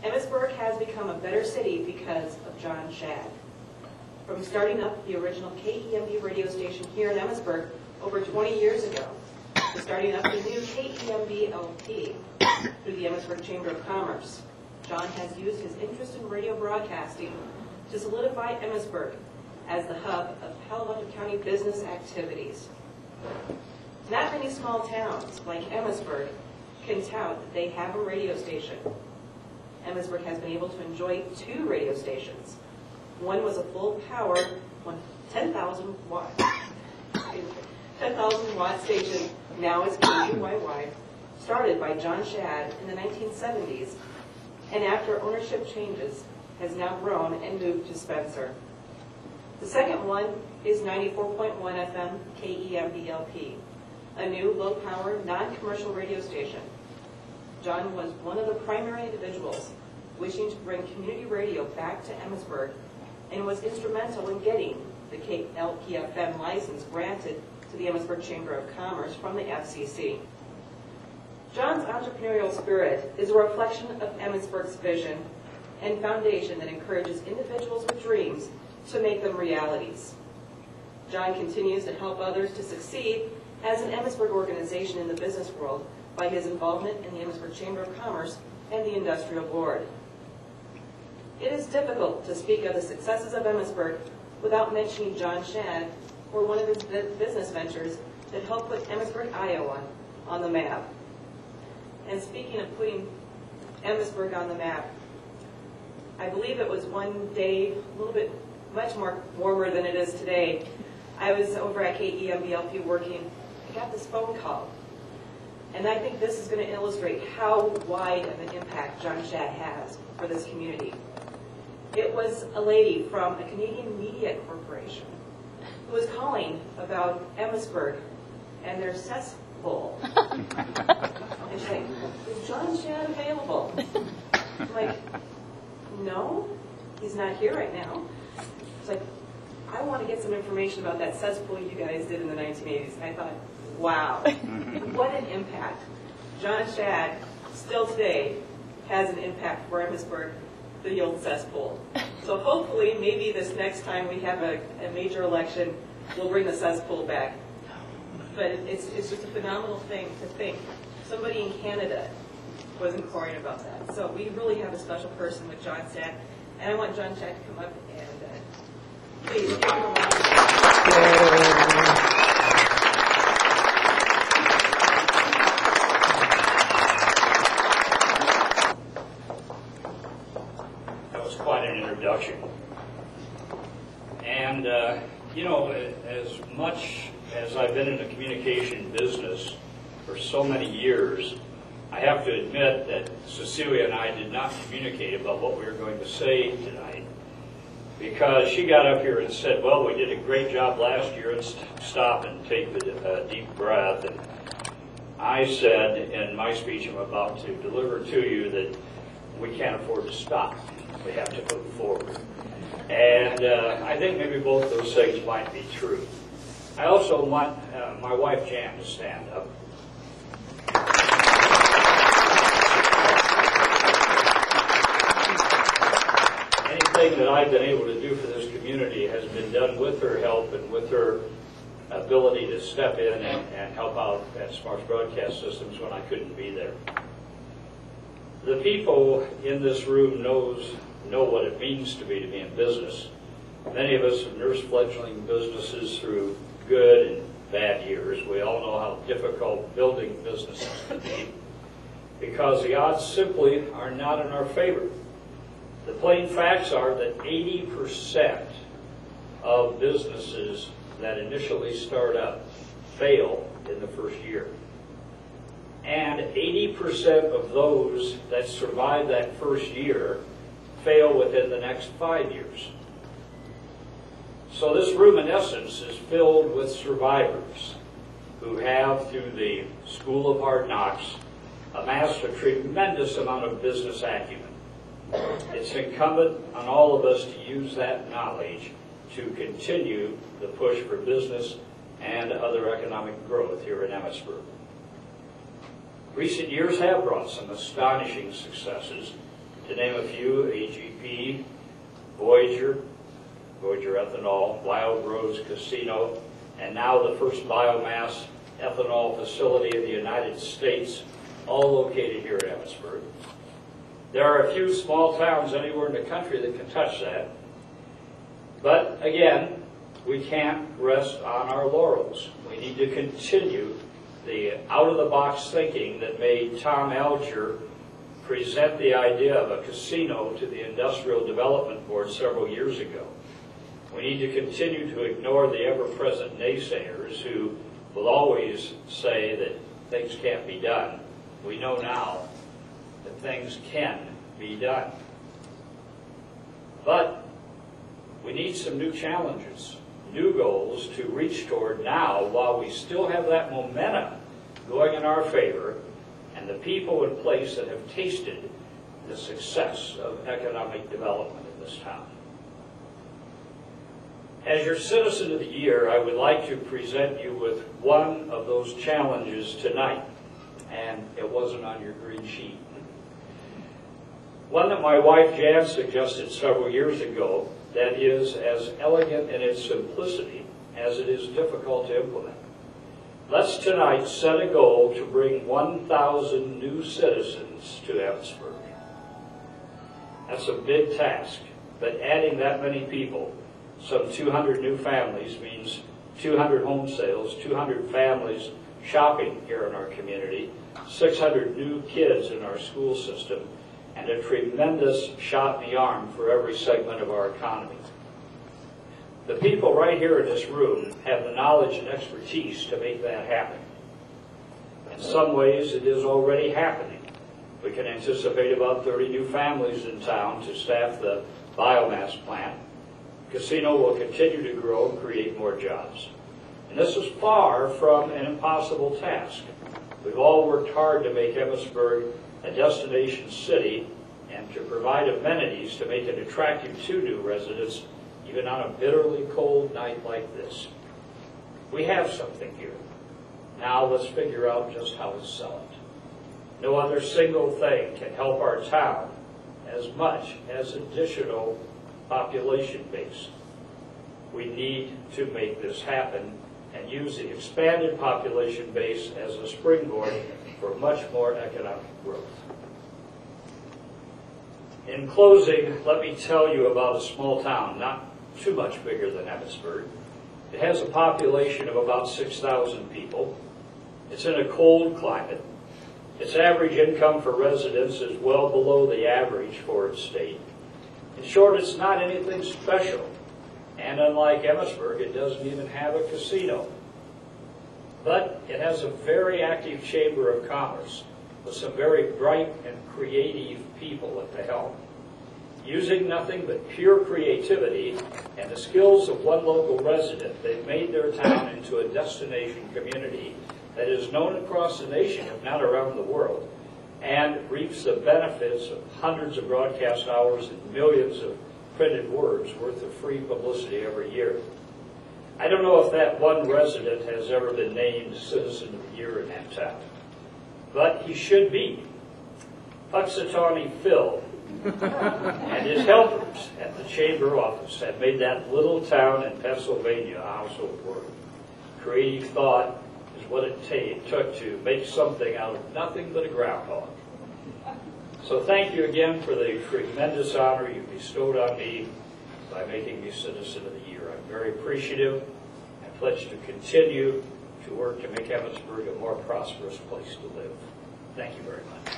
Emmetsburg has become a better city because of John Schad. From starting up the original KEMB radio station here in Emmetsburg over 20 years ago, to starting up the new KEMB LP through the Emmetsburg Chamber of Commerce, John has used his interest in radio broadcasting to solidify Emmetsburg as the hub of Palo Alto County business activities. Not many small towns like Emmetsburg can tout that they have a radio station. Emmetsburg has been able to enjoy 2 radio stations. One was a full-powered 10,000 watt station, now it's KUYY, started by John Schad in the 1970s, and after ownership changes, has now grown and moved to Spencer. The second one is 94.1 FM KEMBLP, a new low-power, non-commercial radio station. John was one of the primary individuals wishing to bring community radio back to Emmetsburg and was instrumental in getting the LPFM license granted to the Emmetsburg Chamber of Commerce from the FCC. John's entrepreneurial spirit is a reflection of Emmetsburg's vision and foundation that encourages individuals with dreams to make them realities. John continues to help others to succeed as an Emmetsburg organization in the business world by his involvement in the Emmetsburg Chamber of Commerce and the Industrial Board. It is difficult to speak of the successes of Emmetsburg without mentioning John Schad or one of his business ventures that helped put Emmetsburg, Iowa on the map. And speaking of putting Emmetsburg on the map, I believe it was one day, a little bit much more warmer than it is today. I was over at KEMBLP working. I got this phone call. And I think this is going to illustrate how wide of an impact John Schad has for this community. It was a lady from a Canadian media corporation who was calling about Emmetsburg and their cesspool. And she's like, is John Schad available? I'm like, no, he's not here right now. It's like, I want to get some information about that cesspool you guys did in the 1980s. I thought, wow, what an impact. John Schad, still today, has an impact for Emmetsburg, the old cesspool. So hopefully, maybe this next time we have a major election, we'll bring the cesspool back. But it's just a phenomenal thing to think. Somebody in Canada was inquiring about that. So we really have a special person with John Schad. And I want John Schad to come up and please give him a round. Introduction. And, you know, as much as I've been in the communication business for so many years, I have to admit that Cecilia and I did not communicate about what we were going to say tonight, because she got up here and said, well, we did a great job last year, and stop and take a deep breath. And I said in my speech I'm about to deliver to you that we can't afford to stop. We have to move forward. And I think maybe both those things might be true. I also want my wife Jan to stand up. Anything that I've been able to do for this community has been done with her help and with her ability to step in and help out at Sparks Broadcast Systems when I couldn't be there. The people in this room know what it means to be in business. Many of us have nursed fledgling businesses through good and bad years. We all know how difficult building businesses can be because the odds simply are not in our favor. The plain facts are that 80% of businesses that initially start up fail in the first year. And 80% of those that survive that first year fail within the next 5 years. So this room, in essence, is filled with survivors who have, through the School of Hard Knocks, amassed a tremendous amount of business acumen. It's incumbent on all of us to use that knowledge to continue the push for business and other economic growth here in Emmetsburg. Recent years have brought some astonishing successes, to name a few: AGP, Voyager Ethanol, Wild Rose Casino, and now the first biomass ethanol facility in the United States, all located here in Emmetsburg. There are a few small towns anywhere in the country that can touch that. But again, we can't rest on our laurels. We need to continue the out-of-the-box thinking that made Tom Alger present the idea of a casino to the Industrial Development Board several years ago. We need to continue to ignore the ever-present naysayers who will always say that things can't be done. We know now that things can be done. But we need some new challenges, new goals to reach toward now while we still have that momentum going in our favor and the people in place that have tasted the success of economic development in this town. As your Citizen of the Year, I would like to present you with one of those challenges tonight, and it wasn't on your green sheet. One that my wife Jan suggested several years ago that is as elegant in its simplicity as it is difficult to implement. Let's tonight set a goal to bring 1,000 new citizens to Emmetsburg. That's a big task, but adding that many people, some 200 new families, means 200 home sales, 200 families shopping here in our community, 600 new kids in our school system, and a tremendous shot in the arm for every segment of our economy. The people right here in this room have the knowledge and expertise to make that happen. In some ways, it is already happening. We can anticipate about 30 new families in town to staff the biomass plant. The casino will continue to grow and create more jobs. And this is far from an impossible task. We've all worked hard to make Emmetsburg a destination city and to provide amenities to make it attractive to new residents, even on a bitterly cold night like this. We have something here. Now let's figure out just how to sell it. No other single thing can help our town as much as additional population base. We need to make this happen and use the expanded population base as a springboard for much more economic growth. In closing, let me tell you about a small town, not too much bigger than Emmetsburg. It has a population of about 6,000 people. It's in a cold climate. Its average income for residents is well below the average for its state. In short, it's not anything special. And unlike Emmetsburg, it doesn't even have a casino. But it has a very active Chamber of Commerce with some very bright and creative people at the helm. Using nothing but pure creativity and the skills of one local resident, they've made their town into a destination community that is known across the nation, if not around the world, and reaps the benefits of hundreds of broadcast hours and millions of printed words worth of free publicity every year. I don't know if that one resident has ever been named Citizen of the Year in that town, but he should be. Puxatawny Phil and his helpers at the Chamber office have made that little town in Pennsylvania a household word. Creative thought is what it took to make something out of nothing but a groundhog. So thank you again for the tremendous honor you bestowed on me by making me Citizen of the Year. I'm very appreciative and pledge to continue to work to make Emmetsburg a more prosperous place to live. Thank you very much.